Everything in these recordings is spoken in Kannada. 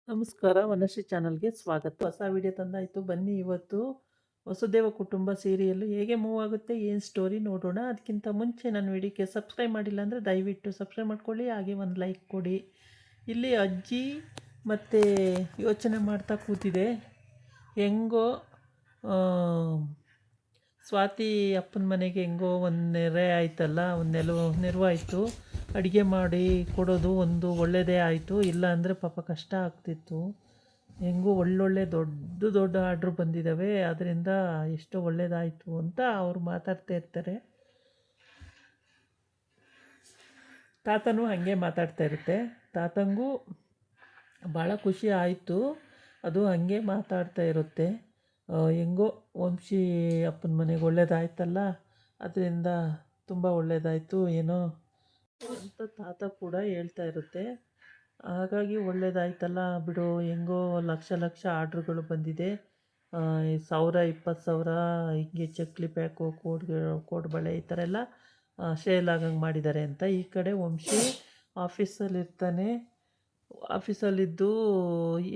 ನಮಸ್ಕಾರ, ವನಶ್ರೀ ಚಾನಲ್ಗೆ ಸ್ವಾಗತ. ಹೊಸ ವಿಡಿಯೋ ತಂದಾಯಿತು. ಬನ್ನಿ ಇವತ್ತು ವಸುದೇವ ಕುಟುಂಬ ಸೀರಿಯಲ್ಲು ಹೇಗೆ ಮೂವ್ ಆಗುತ್ತೆ, ಏನು ಸ್ಟೋರಿ ನೋಡೋಣ. ಅದಕ್ಕಿಂತ ಮುಂಚೆ ನನ್ನ ವಿಡಿಯೋಕ್ಕೆ ಸಬ್ಸ್ಕ್ರೈಬ್ ಮಾಡಿಲ್ಲ ಅಂದರೆ ದಯವಿಟ್ಟು ಸಬ್ಸ್ಕ್ರೈಬ್ ಮಾಡ್ಕೊಳ್ಳಿ, ಹಾಗೆ ಒಂದು ಲೈಕ್ ಕೊಡಿ. ಇಲ್ಲಿ ಅಜ್ಜಿ ಮತ್ತು ಯೋಚನೆ ಮಾಡ್ತಾ ಕೂತಿದೆ. ಹೆಂಗೋ ಸ್ವಾತಿ ಅಪ್ಪನ ಮನೆಗೆ ಹೆಂಗೋ ಒಂದು ನೆರೆ ಆಯ್ತಲ್ಲ, ಒಂದು ನೆರವಾಯಿತು. ಅಡುಗೆ ಮಾಡಿ ಕೊಡೋದು ಒಂದು ಒಳ್ಳೆಯದೇ ಆಯಿತು. ಇಲ್ಲ ಅಂದರೆ ಪಾಪ ಕಷ್ಟ ಆಗ್ತಿತ್ತು. ಹೆಂಗೂ ಒಳ್ಳೊಳ್ಳೆ ದೊಡ್ಡ ಆರ್ಡ್ರ್ ಬಂದಿದ್ದಾವೆ, ಅದರಿಂದ ಎಷ್ಟೋ ಒಳ್ಳೆಯದಾಯಿತು ಅಂತ ಅವ್ರು ಮಾತಾಡ್ತಾ ಇರ್ತಾರೆ. ತಾತನೂ ಹಾಗೆ ಮಾತಾಡ್ತಾ ಇರುತ್ತೆ. ತಾತಂಗೂ ಭಾಳ ಖುಷಿ ಆಯಿತು. ಅದು ಹಾಗೆ ಮಾತಾಡ್ತಾ ಇರುತ್ತೆ. ಹೆಂಗೋ ವಂಶಿ ಅಪ್ಪನ ಮನೆಗೆ ಒಳ್ಳೇದಾಯ್ತಲ್ಲ, ಅದರಿಂದ ತುಂಬ ಒಳ್ಳೆಯದಾಯಿತು ಏನೋ ಅಂತ ತಾತ ಕೂಡ ಹೇಳ್ತಾ ಇರುತ್ತೆ. ಹಾಗಾಗಿ ಒಳ್ಳೇದಾಯ್ತಲ್ಲ ಬಿಡು, ಹೆಂಗೋ ಲಕ್ಷ ಆರ್ಡ್ರುಗಳು ಬಂದಿದೆ. 1000-20,000 ಹಿಂಗೆ ಚಕ್ಲಿ ಪ್ಯಾಕು, ಕೋಡ್ಬಳೆ ಈ ಥರ ಎಲ್ಲ ಸೇಲ್ ಆಗಂಗೆ ಮಾಡಿದ್ದಾರೆ ಅಂತ. ಈ ಕಡೆ ವಂಶಿ ಆಫೀಸಲ್ಲಿರ್ತಾನೆ. ಆಫೀಸಲ್ಲಿದ್ದು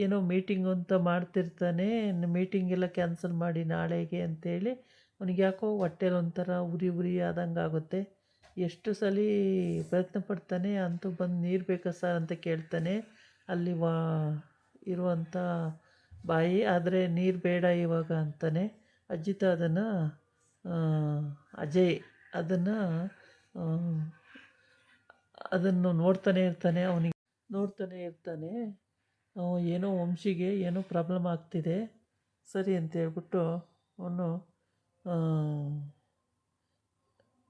ಏನೋ ಮೀಟಿಂಗ್ ಅಂತ ಮಾಡ್ತಿರ್ತಾನೆ. ಮೀಟಿಂಗ್ ಎಲ್ಲ ಕ್ಯಾನ್ಸಲ್ ಮಾಡಿ ನಾಳೆಗೆ ಅಂತೇಳಿ ಅವನಿಗೆ ಯಾಕೋ ಹೊಟ್ಟೆಲಿ ಒಂಥರ ಉರಿ ಆದಂಗೆ ಆಗುತ್ತೆ. ಎಷ್ಟು ಸಲ ಪ್ರಯತ್ನ ಪಡ್ತಾನೆ, ಅಂತೂ ಬಂದು ನೀರು ಬೇಕಾ ಸರ್ ಅಂತ ಕೇಳ್ತಾನೆ ಅಲ್ಲಿ ಇರುವಂಥ ಬಾಯಿ. ಆದರೆ ನೀರು ಬೇಡ ಇವಾಗ ಅಂತಾನೆ. ಅಜ್ಜಿತ ಅಜಯ್ ಅದನ್ನು ನೋಡ್ತಾನೆ ಇರ್ತಾನೆ. ಏನೋ ವಂಶಿಗೆ ಏನೋ ಪ್ರಾಬ್ಲಮ್ ಆಗ್ತಿದೆ ಸರಿ ಅಂತ ಹೇಳ್ಬಿಟ್ಟು ಅವನು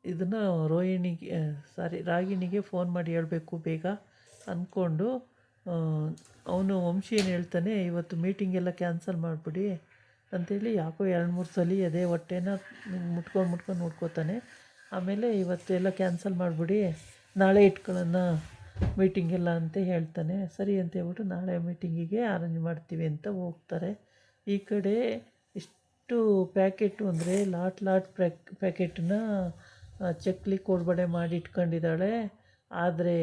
ಇದನ್ನು ರಾಗಿಣಿಗೆ ಫೋನ್ ಮಾಡಿ ಹೇಳಬೇಕು ಬೇಗ ಅಂದ್ಕೊಂಡು ಅವನು ವಂಶಿ ಏನು ಹೇಳ್ತಾನೆ, ಇವತ್ತು ಮೀಟಿಂಗೆಲ್ಲ ಕ್ಯಾನ್ಸಲ್ ಮಾಡಿಬಿಡಿ ಅಂಥೇಳಿ ಯಾಕೋ 2-3 ಸಲ ಅದೇ ಹೊಟ್ಟೆನ ಮುಟ್ಕೊಂಡು ನೋಡ್ಕೋತಾನೆ. ಆಮೇಲೆ ಇವತ್ತೆಲ್ಲ ಕ್ಯಾನ್ಸಲ್ ಮಾಡಿಬಿಡಿ, ನಾಳೆ ಇಟ್ಕೊಳ್ಳೋಣ ಮೀಟಿಂಗೆಲ್ಲ ಅಂತ ಹೇಳ್ತಾನೆ. ಸರಿ ಅಂತ ಹೇಳ್ಬಿಟ್ಟು ನಾಳೆ ಮೀಟಿಂಗಿಗೆ ಅರೇಂಜ್ ಮಾಡ್ತೀವಿ ಅಂತ ಹೋಗ್ತಾರೆ. ಈ ಕಡೆ ಇಷ್ಟು ಪ್ಯಾಕೆಟು ಅಂದರೆ ಲಾಟ್ ಪ್ಯಾಕೆಟನ್ನ ಚಕ್ಲಿ ಕೋಡ್ಬಳೆ ಮಾಡಿ ಇಟ್ಕೊಂಡಿದ್ದಾಳೆ. ಆದರೆ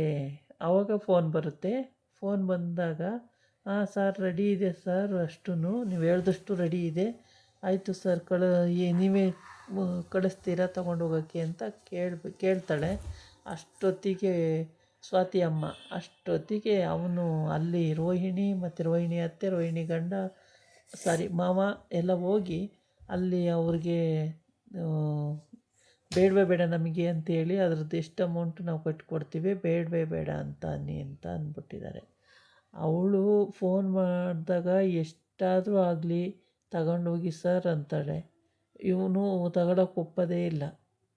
ಆವಾಗ ಫೋನ್ ಬರುತ್ತೆ. ಫೋನ್ ಬಂದಾಗ, ಹಾಂ ಸರ್ ರೆಡಿ ಇದೆ ಸರ್, ಅಷ್ಟೂ ನೀವು ಹೇಳ್ದಷ್ಟು ರೆಡಿ ಇದೆ, ಆಯಿತು ಸರ್ ನೀವೇ ಕಳಿಸ್ತೀರಾ ತೊಗೊಂಡೋಗೋಕ್ಕೆ ಅಂತ ಕೇಳ್ತಾಳೆ. ಅಷ್ಟೊತ್ತಿಗೆ ಸ್ವಾತಿ ಅಮ್ಮ ಅವನು ಅಲ್ಲಿ ರೋಹಿಣಿ ಮತ್ತು ರೋಹಿಣಿ ಅತ್ತೆ, ರೋಹಿಣಿ ಗಂಡ ಮಾವ ಎಲ್ಲ ಹೋಗಿ ಅಲ್ಲಿ ಅವ್ರಿಗೆ ಬೇಡ ನಮಗೆ ಅಂತೇಳಿ ಅದ್ರದ್ದು ಎಷ್ಟು ಅಮೌಂಟ್ ನಾವು ಕಟ್ಕೊಡ್ತೀವಿ, ಬೇಡ ಅಂತ ಅನ್ನಿ ಅಂತ ಅಂದ್ಬಿಟ್ಟಿದ್ದಾರೆ. ಅವಳು ಫೋನ್ ಮಾಡಿದಾಗ ಎಷ್ಟಾದರೂ ಆಗಲಿ ತಗೊಂಡೋಗಿ ಸರ್ ಅಂತಾಳೆ. ಇವನು ತಗೊಳಕ್ಕೆ ಒಪ್ಪೋದೇ ಇಲ್ಲ,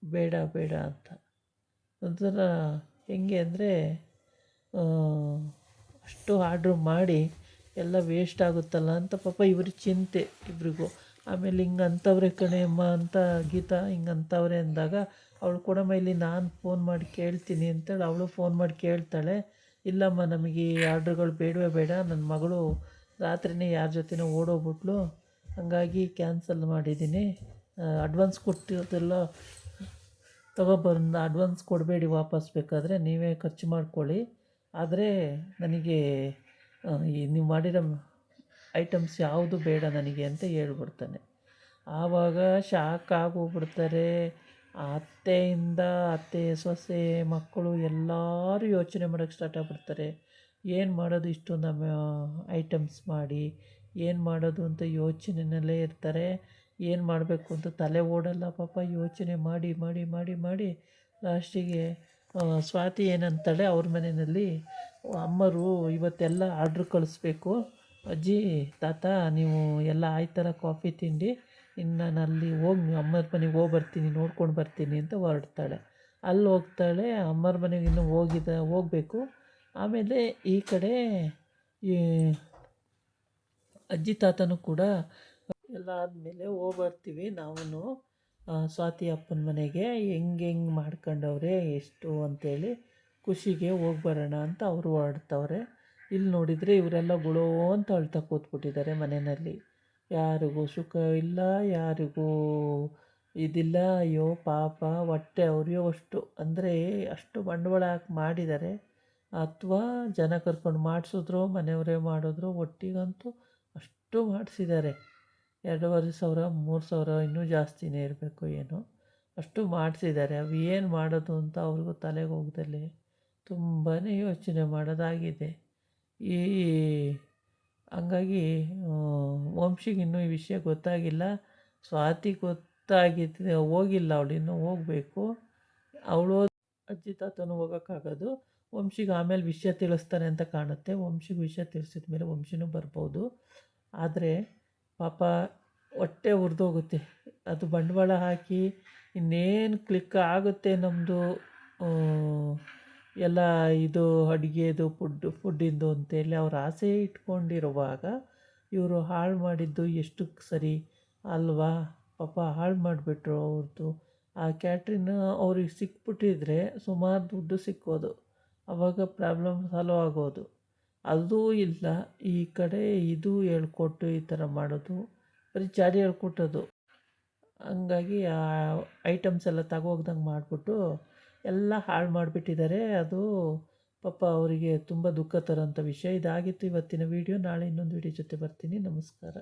ಬೇಡ ಅಂತ. ಒಂಥರ ಹೆಂಗೆ ಅಂದರೆ ಅಷ್ಟು ಆರ್ಡ್ರ್ ಮಾಡಿ ಎಲ್ಲ ವೇಸ್ಟ್ ಆಗುತ್ತಲ್ಲ ಅಂತ ಪಾಪ ಇವ್ರಿಗೆ ಚಿಂತೆ ಇಬ್ರಿಗೂ. ಆಮೇಲೆ ಹಿಂಗೆ ಅಂತವ್ರೆ ಕಣೆ ಅಮ್ಮ ಅಂತ ಗೀತಾ ಹಿಂಗಂತವ್ರೆ ಅಂದಾಗ ಅವಳು ಕೊಡಮ್ಮ ಇಲ್ಲಿ ನಾನು ಫೋನ್ ಮಾಡಿ ಕೇಳ್ತೀನಿ ಅಂತೇಳಿ ಅವಳು ಫೋನ್ ಮಾಡಿ ಕೇಳ್ತಾಳೆ. ಇಲ್ಲಮ್ಮ ನಮಗೆ ಈ ಆರ್ಡ್ರುಗಳು ಬೇಡ, ನನ್ನ ಮಗಳು ರಾತ್ರಿನೇ ಯಾರ ಜೊತೆನೋ ಓಡೋಗ್ಬಿಟ್ಲು, ಹಾಗಾಗಿ ಕ್ಯಾನ್ಸಲ್ ಮಾಡಿದ್ದೀನಿ. ಅಡ್ವಾನ್ಸ್ ಕೊಟ್ಟಿರೋದೆಲ್ಲ ತೊಗೊಬಂದು ಅಡ್ವಾನ್ಸ್ ಕೊಡಬೇಡಿ, ವಾಪಸ್ ಬೇಕಾದರೆ ನೀವೇ ಖರ್ಚು ಮಾಡ್ಕೊಳ್ಳಿ, ಆದರೆ ನನಗೆ ನೀವು ಮಾಡಿರೋ ಐಟಮ್ಸ್ ಯಾವುದು ಬೇಡ ನನಗೆ ಅಂತ ಹೇಳ್ಬಿಡ್ತಾನೆ. ಆವಾಗ ಶಾಕ್ ಆಗೋಗ್ಬಿಡ್ತಾರೆ. ಅತ್ತೆ ಸೊಸೆ ಮಕ್ಕಳು ಎಲ್ಲರೂ ಯೋಚನೆ ಮಾಡೋಕ್ಕೆ ಸ್ಟಾರ್ಟ್ ಆಗಿಬಿಡ್ತಾರೆ. ಏನು ಮಾಡೋದು ಇಷ್ಟು ನಮ್ಮ ಐಟಮ್ಸ್ ಮಾಡಿ, ಏನು ಮಾಡೋದು ಅಂತ ಯೋಚನೆಯಲ್ಲೇ ಇರ್ತಾರೆ. ಏನು ಮಾಡಬೇಕು ಅಂತ ತಲೆ ಓಡಲ್ಲ ಪಾಪ. ಯೋಚನೆ ಮಾಡಿ ಲಾಸ್ಟಿಗೆ ಸ್ವಾತಿ ಏನಂತಾಳೆ, ಅವ್ರ ಮನೆಯಲ್ಲಿ ಅಮ್ಮರು ಇವತ್ತೆಲ್ಲ ಆರ್ಡ್ರ್ ಕಳಿಸ್ಬೇಕು, ಅಜ್ಜಿ ತಾತ ನೀವು ಎಲ್ಲ ಆಯ್ತಲ್ಲ ಕಾಫಿ ತಿಂಡಿ, ಇನ್ನು ನಾನು ಅಲ್ಲಿ ಹೋಗಿ ಅಮ್ಮರ ಮನೆಗೆ ಬರ್ತೀನಿ, ನೋಡ್ಕೊಂಡು ಬರ್ತೀನಿ ಅಂತ ಹೊರಡ್ತಾಳೆ. ಅಲ್ಲಿ ಹೋಗ್ತಾಳೆ, ಅಮ್ಮರ ಮನೆಗೆ ಇನ್ನೂ ಹೋಗಬೇಕು. ಆಮೇಲೆ ಈ ಕಡೆ ಈ ಅಜ್ಜಿ ತಾತನೂ ಕೂಡ ಎಲ್ಲ ಆದಮೇಲೆ ಬರ್ತೀವಿ ನಾವು ಸ್ವಾತಿ ಅಪ್ಪನ ಮನೆಗೆ, ಹೆಂಗೆ ಮಾಡ್ಕೊಂಡವ್ರೆ ಎಷ್ಟು ಅಂತೇಳಿ ಖುಷಿಗೆ ಬರೋಣ ಅಂತ ಅವರು ಹೊರಡ್ತವ್ರೆ. ಇಲ್ಲಿ ನೋಡಿದರೆ ಇವರೆಲ್ಲ ಗುಳೋ ಅಂತ ಅಳ್ತಾ ಕೂತ್ಬಿಟ್ಟಿದ್ದಾರೆ ಮನೆಯಲ್ಲಿ. ಯಾರಿಗೂ ಸುಖ ಇಲ್ಲ, ಯಾರಿಗೂ ಇದಿಲ್ಲ. ಅಯ್ಯೋ ಪಾಪ, ಹೊಟ್ಟೆ ಉರಿಯೋವಷ್ಟು ಅಂದರೆ ಅಷ್ಟು ಬಂಡವಾಳ ಹಾಕಿ ಮಾಡಿದ್ದಾರೆ. ಅಥವಾ ಜನ ಕರ್ಕೊಂಡು ಮಾಡಿಸಿದ್ರೋ ಮನೆಯವರೇ ಮಾಡಿದ್ರೋ ಒಟ್ಟಿಗಂತೂ ಅಷ್ಟು ಮಾಡಿಸಿದ್ದಾರೆ. 2,500 3,000 ಇನ್ನೂ ಜಾಸ್ತಿನೇ ಇರಬೇಕು ಏನೋ, ಅಷ್ಟು ಮಾಡಿಸಿದ್ದಾರೆ. ಅವು ಏನು ಮಾಡೋದು ಅಂತ ಅವ್ರಿಗೂ ತಲೆಗೆ ಹೋಗ್ದಲೇ ತುಂಬಾ ಯೋಚನೆ ಮಾಡೋದಾಗಿದೆ. ಈ ಹಂಗಾಗಿ ವಂಶಿಗಿನ್ನೂ ಈ ವಿಷಯ ಗೊತ್ತಾಗಿಲ್ಲ. ಸ್ವಾತಿ ಗೊತ್ತಾಗಿದ್ದು ಹೋಗಿಲ್ಲ, ಅವಳು ಇನ್ನೂ ಹೋಗಬೇಕು. ಅವಳು ಅಜ್ಜಿ ತಾತನೂ ಹೋಗೋಕ್ಕಾಗೋದು. ವಂಶಿಗೆ ಆಮೇಲೆ ವಿಷಯ ತಿಳಿಸ್ತಾನೆ ಅಂತ ಕಾಣುತ್ತೆ. ವಂಶಿಗೆ ವಿಷಯ ತಿಳಿಸಿದ ಮೇಲೆ ವಂಶಿನೂ ಬರ್ಬೋದು. ಆದರೆ ಪಾಪ ಹೊಟ್ಟೆ ಉರಿದೋಗುತ್ತೆ. ಅದು ಬಂಡವಾಳ ಹಾಕಿ ಇನ್ನೇನು ಕ್ಲಿಕ್ ಆಗುತ್ತೆ ನಮ್ಮದು ಎಲ್ಲ ಇದು ಅಡುಗೆದು ಫುಡ್ಡಿಂದು ಅಂತೇಳಿ ಅವ್ರು ಆಸೆ ಇಟ್ಕೊಂಡಿರುವಾಗ ಇವರು ಹಾಳು ಮಾಡಿದ್ದು ಎಷ್ಟು ಸರಿ ಅಲ್ವಾ? ಪಾಪ ಹಾಳು ಮಾಡಿಬಿಟ್ರು ಅವ್ರದ್ದು. ಆ ಕ್ಯಾಟ್ರಿನ್ ಅವ್ರಿಗೆ ಸಿಕ್ಬಿಟ್ಟಿದ್ರೆ ಸುಮಾರು ದುಡ್ಡು ಸಿಕ್ಕೋದು, ಆವಾಗ ಪ್ರಾಬ್ಲಮ್ ಸಾಲ್ವ್ ಆಗೋದು. ಅದೂ ಇಲ್ಲ, ಈ ಕಡೆ ಇದು ಹೇಳ್ಕೊಟ್ಟು ಈ ಥರ ಮಾಡೋದು, ಬರೀ ಚಾಡಿ ಹೇಳ್ಕೊಟ್ಟೋದು. ಹಂಗಾಗಿ ಆ ಐಟಮ್ಸ್ ಎಲ್ಲ ತಗೋಗ್ದಂಗೆ ಮಾಡಿಬಿಟ್ಟು ಎಲ್ಲ ಹಾಳು ಮಾಡಿಬಿಟ್ಟಿದ್ದಾರೆ. ಅದು ಪಾಪ ಅವರಿಗೆ ತುಂಬ ದುಃಖ ತರೋಂಥ ವಿಷಯ. ಇದಾಗಿತ್ತು ಇವತ್ತಿನ ವೀಡಿಯೋ. ನಾಳೆ ಇನ್ನೊಂದು ವೀಡಿಯೋ ಜೊತೆ ಬರ್ತೀನಿ. ನಮಸ್ಕಾರ.